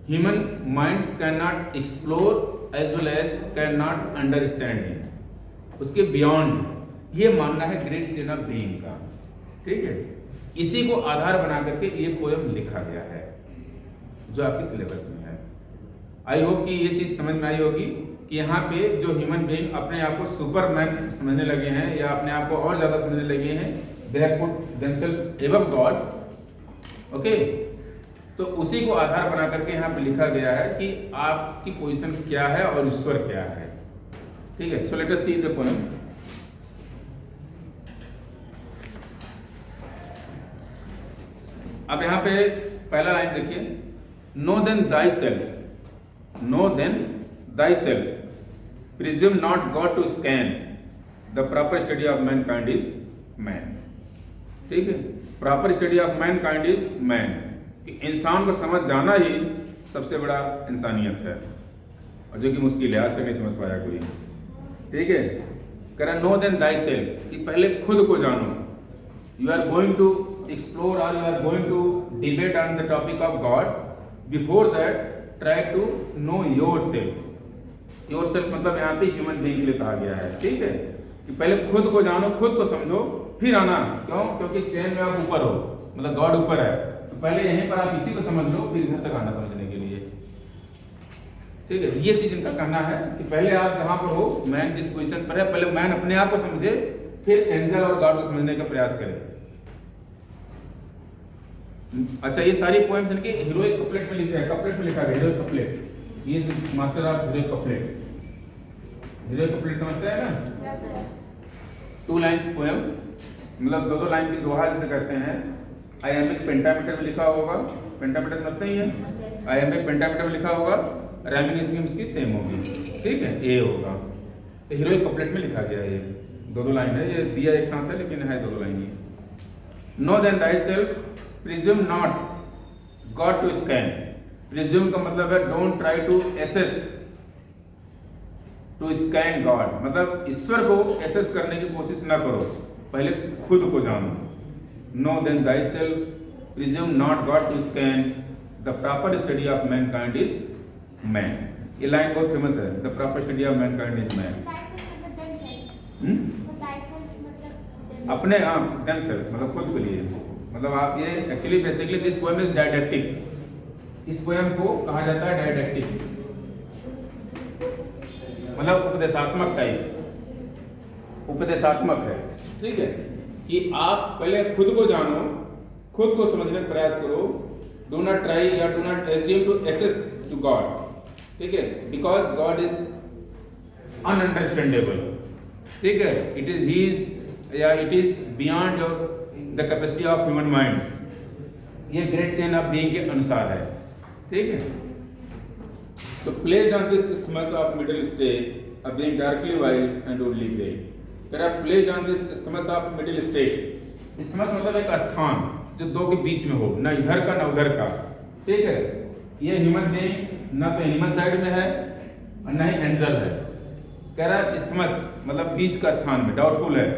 Human minds can not explore as well as can not understand him, उसके बियॉन्ड ये मानना है ग्रेट चेन ऑफ बीइंग का, ठीक है। इसी को आधार बना करके ये पोएम लिखा गया है जो आपके सिलेबस में है। आई होप कि ये चीज़ समझ में आई होगी कि यहाँ पे जो ह्यूमन बीइंग अपने आप को सुपरमैन समझने लगे हैं या अपने आप को और ज़्यादा समझने लगे हैं, they have put themselves above God, okay. तो उसी को आधार बना करके यहाँ पे लिखा गया है कि आपकी पोजीशन क्या है और ईश्वर क्या है, ठीक है। So let us see the poem. अब यहाँ पे पहला लाइन देखिए, know then thyself, know then thyself, presume not God to scan, the proper study of mankind is man, ठीक है। Proper study of mankind is man, इंसान को समझ जाना ही सबसे बड़ा इंसानियत है, और जो कि मुश्किल है, आज तक नहीं समझ पाया कोई, ठीक है। कह रहा नो देन दाई सेल्फ, कि पहले खुद को जानो। You are going to explore or you are going to debate on the topic of God, before that try to know yourself. yourself मतलब यहाँ पे ह्यूमन बीइंग के लिए कहा गया है, ठीक है, कि पहले खुद को जानो, खुद को समझो, फिर आना। क्यों? क्योंकि चेन में आप ऊपर हो, मतलब गॉड ऊपर है, तो पहले यहीं पर आप इसी को समझ लो, फिर इधर तक आना समझने के लिए, ठीक है। ये चीज इनका कहना है कि पहले आप जहाँ पर हो, मैन जिस पोजीशन पर है, पहले मैन अपने आप को समझे, फिर एंजल और गॉड को समझने का प्रयास करे। अच्छा, ये सारी पोएम्स इनके हीरोइक कपलेट में लिखा है, कपलेट में लिखा है हीरोइक कपलेट। ये master of heroic couplet. Heroic couplet समझते हैं ना? Yes, sir. 2 लाइन्स पोएम, मतलब 2-2 लाइन की दोहा जिसे कहते हैं। आइएम्बिक पेंटामीटर में लिखा होगा, पेंटामीटर समझते ही है, आइएम्बिक पेंटामीटर में लिखा होगा, राइमिंग स्कीम उसकी सेम होगी, ठीक है, ए होगा। तो हीरोइक कपलेट में लिखा गया है, ये 2-2 लाइन है, ये दिया एक साथ है लेकिन है 2-2 लाइन ही। Know then thyself, presume not God to scan। presume का मतलब है don't try to assess, to scan God, मतलब ईश्वर को एसेस करने की कोशिश ना करो, पहले खुद को जानो। Know then thyself, presume not God to scan, the proper study of mankind is man। ये लाइन बहुत फेमस है, the proper study of mankind is man। Thyself मतलब themselves. So thyself मतलब themselves. अपने आप themselves मतलब खुद के लिए, मतलब आप ये actually basically this poem is didactic. इस पोएम को कहा जाता है डायडेक्टिक, मतलब उपदेशात्मक टाइप, उपदेशात्मक है, ठीक है, कि आप पहले खुद को जानो, खुद को समझने का प्रयास करो। डू नॉट ट्राई या do not assume to access to God, ठीक है, बिकॉज गॉड इज अनअंडरस्टैंडेबल, ठीक है, इट इज ही इज या it is beyond your the capacity of human minds. ये ग्रेट चेन ऑफ बीइंग के अनुसार है, ठीक है। So placed on this isthmus of middle state, of being darkly wise and only great। there are placed on this isthmus of middle state। isthmus मतलब एक स्थान जो दो के बीच में हो, ना इधर का ना उधर का, ठीक है। ये ह्यूमन बीइंग ना तो एनिमल साइड में है और ना ही एंजल है। कह रहा है isthmus मतलब बीच का स्थान में, डाउटफुल है।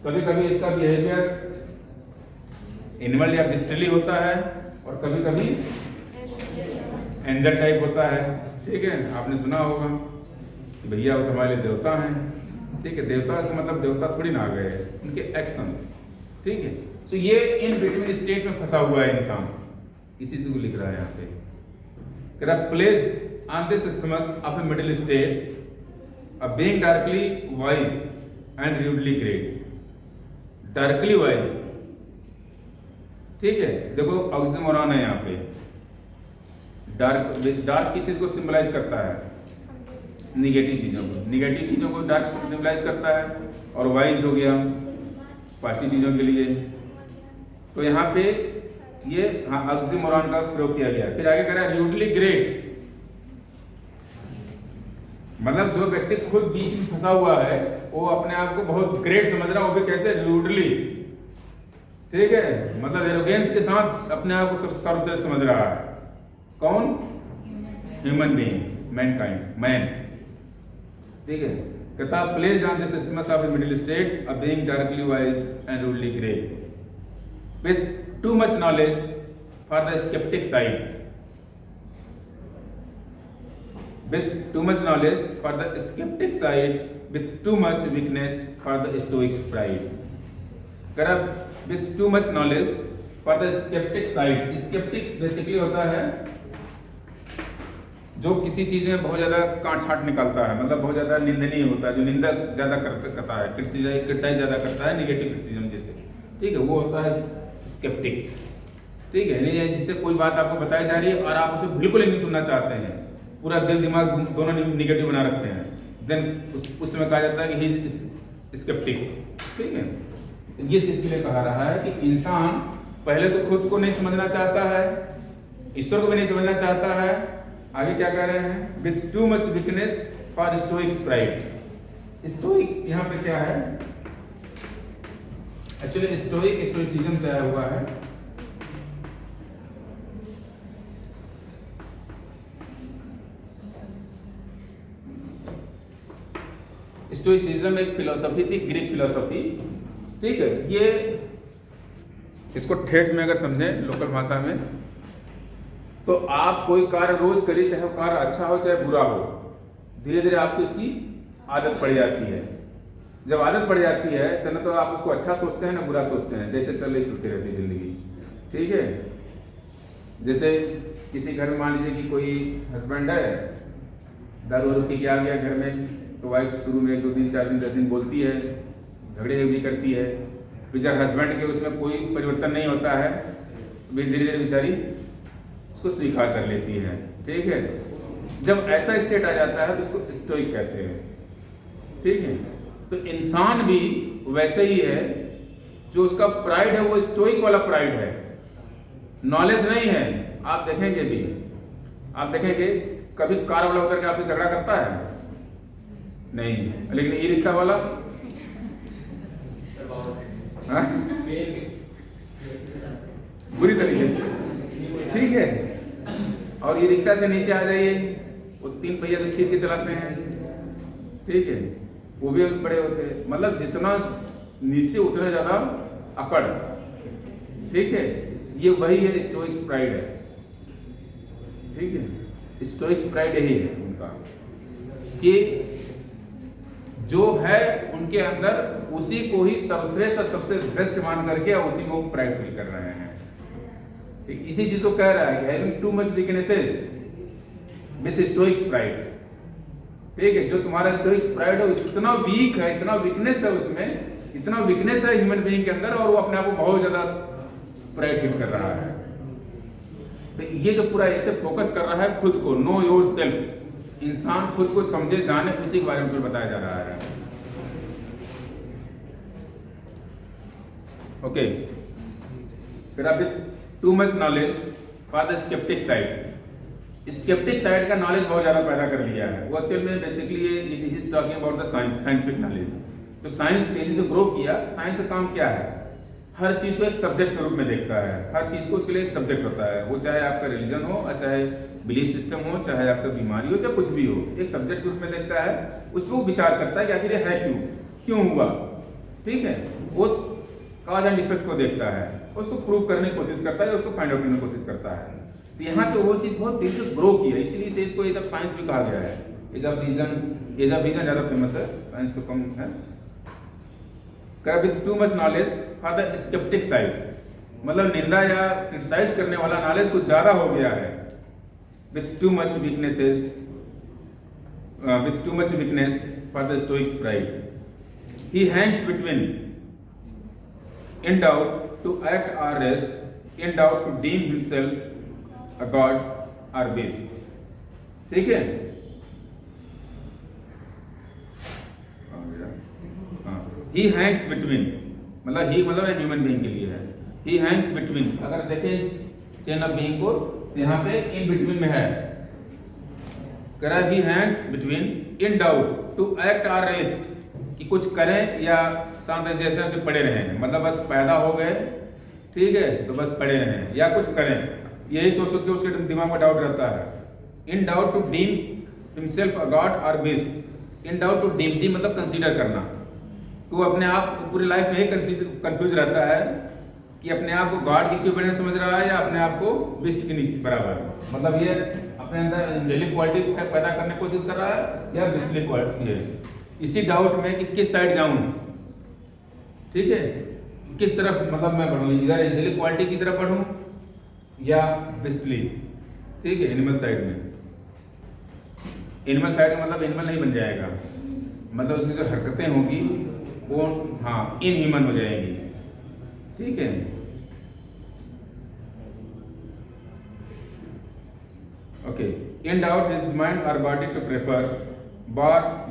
कभी कभी इसका बिहेवियर एनिमल या बिस्टली होता है और कभी कभी एंजल टाइप होता है, ठीक है। आपने सुना होगा कि भैया वो तो हमारे लिए देवता हैं, ठीक है। देवता का मतलब देवता थोड़ी ना आ गए, उनके एक्शंस, ठीक है। तो ये इन बिटवीन स्टेट में फंसा हुआ है इंसान, इसी से को लिख रहा है यहाँ पे। कह रहा placed on this isthmus of a middle state, of being darkly wise and rudely great। darkly wise, ठीक है, देखो ऑक्सीमोरॉन है यहाँ पे। डार्क किस चीज को सिंबलाइज करता है? निगेटिव चीजों को, निगेटिव चीजों को डार्क सिंबलाइज करता है, और वाइज हो गया पॉजिटिव चीजों के लिए। तो यहाँ पे ये ऑक्सीमोरॉन का प्रयोग किया गया। फिर आगे कह रहा है रूडली ग्रेट, मतलब जो व्यक्ति खुद बीच में फंसा हुआ है वो अपने आप को बहुत ग्रेट समझ रहा है, वो भी कैसे? रूडली, ठीक है, मतलब एरोगेंस के साथ अपने आप को सब सर्वश्रेष्ठ समझ रहा है। कौन? ह्यूमन बीइंग, मैनकाइंड, मैन, ठीक है। कहता placed on this isthmus of a middle state, of being darkly wise and rudely great, with too much knowledge for the skeptic side, with too much knowledge for the skeptic side, with too much weakness for the stoic's pride। करा with too much knowledge for the skeptic side। skeptic basically होता है जो किसी चीज में बहुत ज्यादा काट छाट निकालता है, मतलब बहुत ज्यादा निंदनीय होता है, जो निंदा ज्यादा करता है, क्रिटिसाइज ज्यादा करता है, निगेटिव क्रिटिसिज्म जैसे, ठीक है, वो होता है स्केप्टिक, ठीक है। यानी जिससे कोई बात आपको बताई जा रही है और आप उसे बिल्कुल ही नहीं सुनना चाहते हैं, पूरा दिल दिमाग दोनों निगेटिव बना रखते हैं, देन उस समय कहा जाता है कि ही इज स्केप्टिक, ठीक है। ये इसलिए कहा रहा है कि इंसान पहले तो खुद को नहीं समझना चाहता है, ईश्वर को भी नहीं समझना चाहता है। आगे क्या कह रहे हैं? With too much weakness for Stoics pride. Stoic यहाँ पे क्या है? एक्चुअली स्टोइक स्टोइसिज्म से आया हुआ है। स्टोइसिज्म एक फिलोसफी थी, ग्रीक फिलोसफी, ठीक है। ये इसको ठेठ में अगर समझें लोकल भाषा में, तो आप कोई कार्य रोज करिए, चाहे वो कार्य अच्छा हो चाहे बुरा हो, धीरे धीरे आपको इसकी आदत पड़ जाती है। जब आदत पड़ जाती है तो ना तो आप उसको अच्छा सोचते हैं ना बुरा सोचते हैं, जैसे चलती रहती है जिंदगी, ठीक है। जैसे किसी घर में मान लीजिए कि कोई हस्बैंड है, दारू वारू पी के आ गया घर में, तो वाइफ शुरू में 2 दिन 4 दिन 10 दिन बोलती है, झगड़े भी करती है। फिर जब हस्बैंड के उसमें कोई परिवर्तन नहीं होता है धीरे धीरे बेचारी उसको स्वीकार कर लेती है। ठीक है, जब ऐसा स्टेट आ जाता है तो उसको स्टोइक कहते हैं। ठीक है, तो इंसान भी वैसे ही है, जो उसका प्राइड है वो स्टोइक वाला प्राइड है, नॉलेज नहीं है। आप देखेंगे कभी कार वाला उतर के आपसे झगड़ा करता है नहीं, लेकिन ई रिक्शा वाला बुरी तरीके से। ठीक है, और ये रिक्शा से नीचे आ जाइए, वो 3 पहिया तो खींच के चलाते हैं। ठीक है, वो भी बड़े होते हैं, मतलब जितना नीचे उतना ज्यादा अकड़। ठीक है, ये वही है स्टोइक्स प्राइड है। ठीक है, स्टोइक्स प्राइड यही है उनका कि जो है उनके अंदर उसी को ही सर्वश्रेष्ठ और सबसे बेस्ट मान करके उसी को प्राइड फील कर रहे हैं। ठीक, इसी चीज को कह रहा है कि having too much weaknesses with Stoics pride. ठीक है, जो तुम्हारा स्टोइक्स प्राइड है इतना वीक है, इतना वीकनेस है उसमें, इतना वीकनेस है ह्यूमन बीइंग के अंदर, और वो अपने आप को बहुत ज्यादा प्राइड फील कर रहा है। तो ये जो पूरा ऐसे फोकस कर रहा है खुद को, नो योर सेल्फ, इंसान खुद को समझे जाने, उसी के बारे में बताया जा रहा है। ओके, फिर अभी too much knowledge for the sceptic side. Sceptic side का नॉलेज बहुत ज्यादा पैदा कर लिया है वो। एक्चुअल में basically it is talking about the science, scientific knowledge. तो साइंस तेजी से ग्रो किया। साइंस का काम क्या है? हर चीज को एक सब्जेक्ट के रूप में देखता है, हर चीज को उसके लिए एक सब्जेक्ट होता है। वो चाहे आपका रिलीजन हो, चाहे बिलीफ सिस्टम हो, चाहे आपका बीमारी हो, चाहे कुछ भी हो, एक सब्जेक्ट के रूप में देखता है। उस पर वो विचार करता है कि आखिर ये है क्यों हुआ। ठीक है, वो कॉज एंड इफेक्ट को देखता है, उसको प्रूव करने की कोशिश करता है, उसको फाइंड आउट करने की कोशिश करता है। तो यहाँ तो वो चीज बहुत तेजी से ग्रो की है, इसीलिए से इसको एज ऑफ साइंस भी कहा गया है। एज ऑफ रीजन ज्यादा फेमस है, साइंस तो कम है। With too much knowledge for the sceptic side, मतलब निंदा या क्रिटिसाइज करने वाला नॉलेज कुछ ज्यादा हो गया है। With too much weakness for the Stoics pride, he Hanks between in doubt to act or else, in doubt to deem himself a god or beast। ठीक है, he hangs between, मतलब he मतलब human being के लिए है। he hangs between, अगर देखें इस चेन ऑफ बीइंग को, यहाँ पे इन बिटवीन में है। कह रहा है he hangs between in doubt to act or rest, कि कुछ करें या शांत जैसे ऐसे पड़े रहें, मतलब बस पैदा हो गए, ठीक है, तो बस पड़े रहें या कुछ करें, यही सोच के उसके दिमाग में डाउट रहता है। In doubt to deem himself a god और beast. In doubt to deem मतलब कंसीडर करना, तो अपने आप पूरी लाइफ में ही कंफ्यूज रहता है कि अपने आप को गॉड की इक्विवेलेंट समझ रहा है या अपने आप को बीस्ट के नीचे बराबर। मतलब ये अपने अंदर एंजेलिक क्वालिटी पैदा करने की कोशिश कर रहा है या बीस्टली क्वालिटी है। इसी डाउट में कि किस साइड जाऊं, ठीक है, किस तरफ मतलब मैं बढ़ूं, इधर एंजेलिक क्वालिटी की तरफ बढ़ूं या बिस्टली, ठीक है, एनिमल साइड में। एनिमल साइड में मतलब एनिमल नहीं बन जाएगा, मतलब उसकी जो हरकतें होगी वो इनह्यूमन हो जाएंगी। ठीक है, okay. In doubt his mind और body to prefer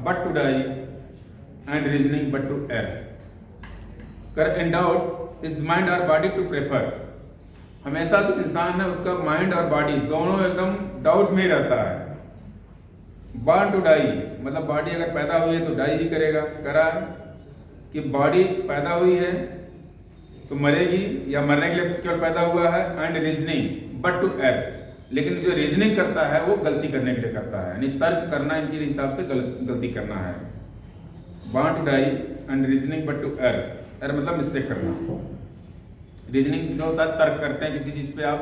but to die and reasoning but to err। कर in doubt his mind or body to prefer, हमेशा जो इंसान है उसका माइंड और बॉडी दोनों एकदम डाउट में रहता है। born to die मतलब बॉडी अगर पैदा हुई है तो डाई भी करेगा। करा कि बॉडी पैदा हुई है तो मरेगी या मरने के लिए केवल पैदा हुआ है। And reasoning but to err, लेकिन जो रीजनिंग करता है वो गलती करने के लिए करता है, यानी तर्क करना इनके हिसाब से गलती करना है। born to die and reasoning but to err, err मतलब मिस्टेक करना। रीजनिंग जो होता है तर्क करते हैं, किसी चीज पे आप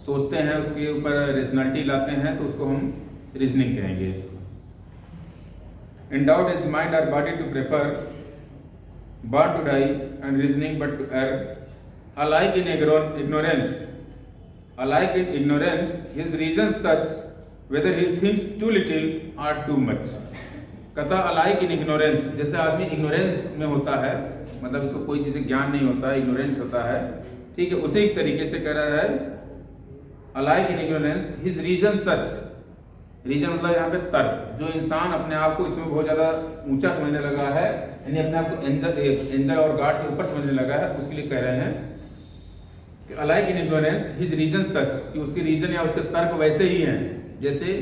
सोचते हैं उसके ऊपर रेशनलिटी लाते हैं तो उसको हम रीजनिंग कहेंगे। in doubt his mind or body to prefer, born to die and reasoning but to err, alike in ignorance, alike in ignorance his reasons such whether he thinks too little or too much। कहता alike in ignorance, जैसे आदमी ignorance में होता है, मतलब इसको कोई चीज़ ज्ञान नहीं होता है, ignorant होता है, ठीक है, उसी तरीके से कह रहा है alike in ignorance his reason such, reason मतलब यहाँ पे तर्क, जो इंसान अपने आप को इसमें बहुत ज़्यादा ऊंचा समझने लगा है, यानी अपने आप को एंजल और गॉड से ऊपर समझने लगा है, उसके लिए कह रहे हैं कि alike in ignorance his reason such, कि उसके रीजन या उसके तर्क वैसे ही हैं जैसे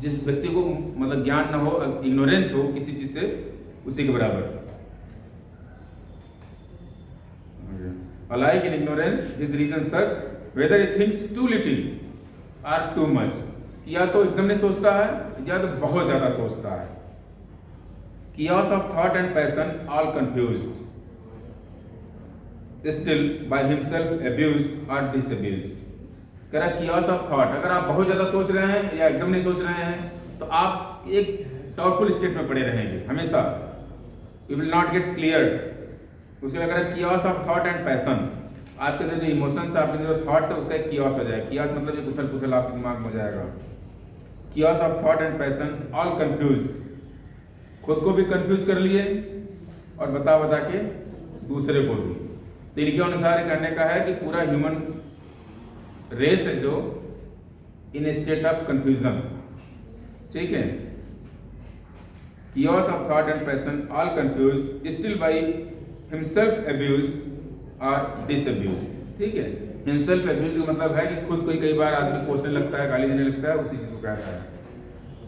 जिस व्यक्ति को मतलब ज्ञान न हो, इग्नोरेंट हो किसी चीज से, उसी के बराबर। Alike in ignorance his reason such whether he thinks too little or too much, या तो एकदम नहीं सोचता है या तो बहुत ज्यादा सोचता है। chaos of thought and passion all confused, still by himself abused or disabused। कह रहा chaos of thought, अगर आप बहुत ज्यादा सोच रहे हैं या एकदम नहीं सोच रहे हैं तो आप एक डाउटफुल स्टेट में पड़े रहेंगे हमेशा, you will not get clear. उसके लिए कह रहा chaos of thought and passion, आपके अंदर जो इमोशंस है, आपके जो थॉट्स है, उसका एक chaos हो जाएगा। chaos मतलब एक उथल पुथल आपके दिमाग में हो जाएगा। chaos of thought and passion all confused, खुद को भी कंफ्यूज कर लिए और बता के दूसरे को भी। तो इनके अनुसार कहने का है कि पूरा ह्यूमन रेस है जो इन स्टेट ऑफ कंफ्यूजन, ठीक है। chaos of thought and passion all confused, still by himself abused or disabused, ठीक है। himself abused का मतलब है कि खुद को ही कई बार आदमी कोसने लगता है, गाली देने लगता है, उसी चीज को कहता है।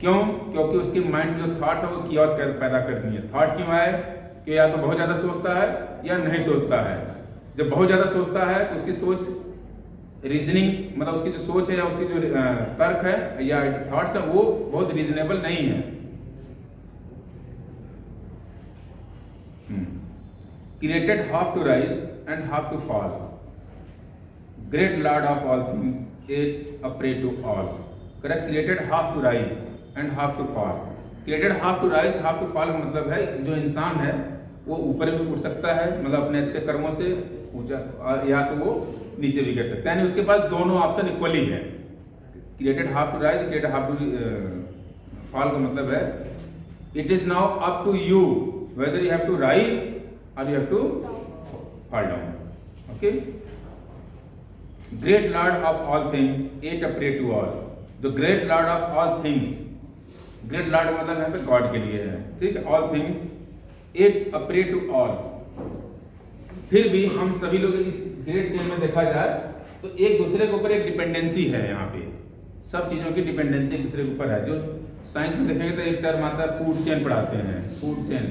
क्यों? क्योंकि उसके माइंड में जो थॉट्स है वो chaos पैदा करती है। थॉट क्यों आए कि या तो बहुत ज्यादा सोचता है या नहीं सोचता है। जब बहुत ज्यादा सोचता है तो उसकी सोच रीजनिंग मतलब उसकी जो सोच है या उसकी जो तर्क है या थॉट्स है वो बहुत रीजनेबल नहीं है। Created half to rise and half to fall, great lord of all things, yet a prey to all। correct, created half to rise and half to fall। created half to rise half to fall का मतलब है जो इंसान है वो ऊपर भी उठ सकता है, मतलब अपने अच्छे कर्मों से ऊंचा, या तो वो नीचे भी कर सकता है, यानी उसके पास दोनों ऑप्शन इक्वली है। created half to rise, created half to fall का मतलब है it is now up to you whether you have to rise or you have to fall down, okay। great lord of all things, yet a prey to all। जो great lord of all things, great lord मतलब यहाँ पे God के लिए है, ठीक है। all things, yet a prey to all, फिर भी हम सभी लोग इस ग्रेट चेन में देखा जाए तो एक दूसरे के ऊपर एक डिपेंडेंसी है। यहाँ पे सब चीजों की डिपेंडेंसी एक दूसरे के ऊपर है। जो साइंस में देखेंगे तो एक टर्म आता है फूड चेन, पढ़ाते हैं फूड चेन,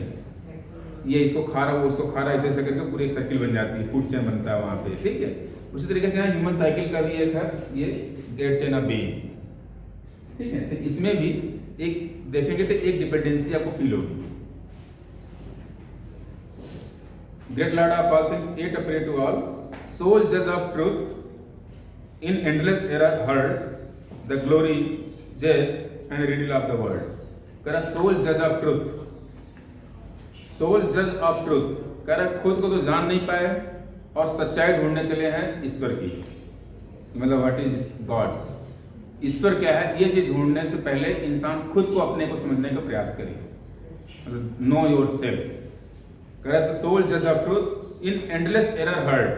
ये इसको खा रहा वो उसको खा रहा, ऐसे ऐसे करके पूरी एक सर्किल बन जाती है, फूड चेन बनता है वहाँ पे, ठीक है। उसी तरीके से यहाँ ह्यूमन साइकिल का भी एक है ये ग्रेट चेन ऑफ बीइंग, ठीक है। तो इसमें भी एक देखेंगे तो एक डिपेंडेंसी आपको फील होगी। Great Lord of all things, at a pray to all, soul जज of truth, in endless era heard the glory jest and riddle of the world. कह रहा सोल जज ऑफ ट्रूथ, सोल जज of truth, कह रहा खुद को तो जान नहीं पाए और सच्चाई ढूंढने चले हैं ईश्वर की, मतलब व्हाट इज गॉड, ईश्वर क्या है, ये चीज ढूंढने से पहले इंसान खुद को अपने को समझने का प्रयास करे, मतलब नो योर सेल्फ। कह रहा द सोल जज of truth in endless error heard,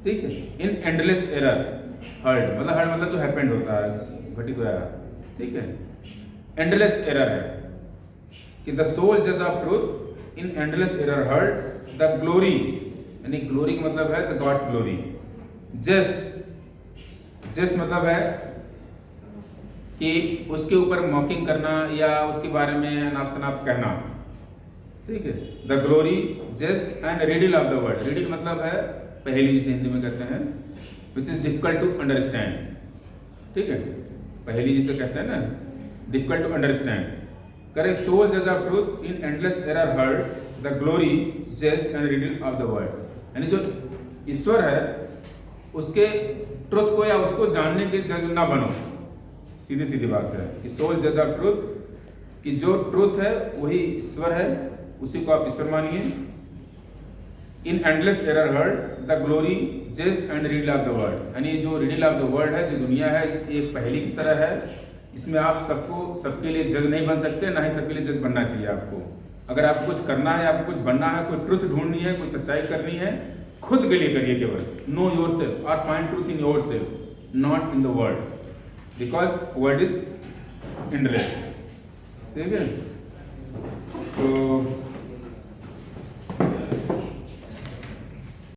ठीक है। इन एंडलेस एरर हर्ड मतलब जो हैपेंड होता है, घटित होया, ठीक है। एंडलेस एरर है कि द सोल जज of truth in endless error hurled the glory, यानी ग्लोरी का मतलब है द गॉड्स ग्लोरी, जस्ट मतलब है कि उसके ऊपर मॉकिंग करना या उसके बारे में अनाप शनाप कहना, ठीक है। The glory jest and riddle of the world, riddle मतलब है पहेली जिसे हिंदी में कहते हैं, which is difficult to understand, ठीक है। पहेली जिसे कहते हैं ना, डिफिकल्ट टू अंडरस्टैंड। करे सोल जज of truth in endless error hurled the glory jest and riddle of the world, यानी जो ईश्वर है उसके ट्रुथ को या उसको जानने के जज ना बनो, सीधी सीधी बात है कि सोल जज ऑफ ट्रूथ, कि जो ट्रूथ है वही ईश्वर है, उसी को आप ईश्वर मानिए। इन endless error hurled the glory jest and riddle of the world, यानी जो रिडल ऑफ द वर्ड है, जो दुनिया है, एक पहेली की तरह है, इसमें आप सबके लिए जज नहीं बन सकते, ना ही सबके लिए जज बनना चाहिए आपको। अगर आपको कुछ करना है, आपको कुछ बनना है, कोई ट्रुथ ढूंढनी है, कोई सच्चाई करनी है, खुद के लिए करिए केवल, नो योर सेल्फ और find truth in your self, not in the world, because world is hinderless. ठीक है, सो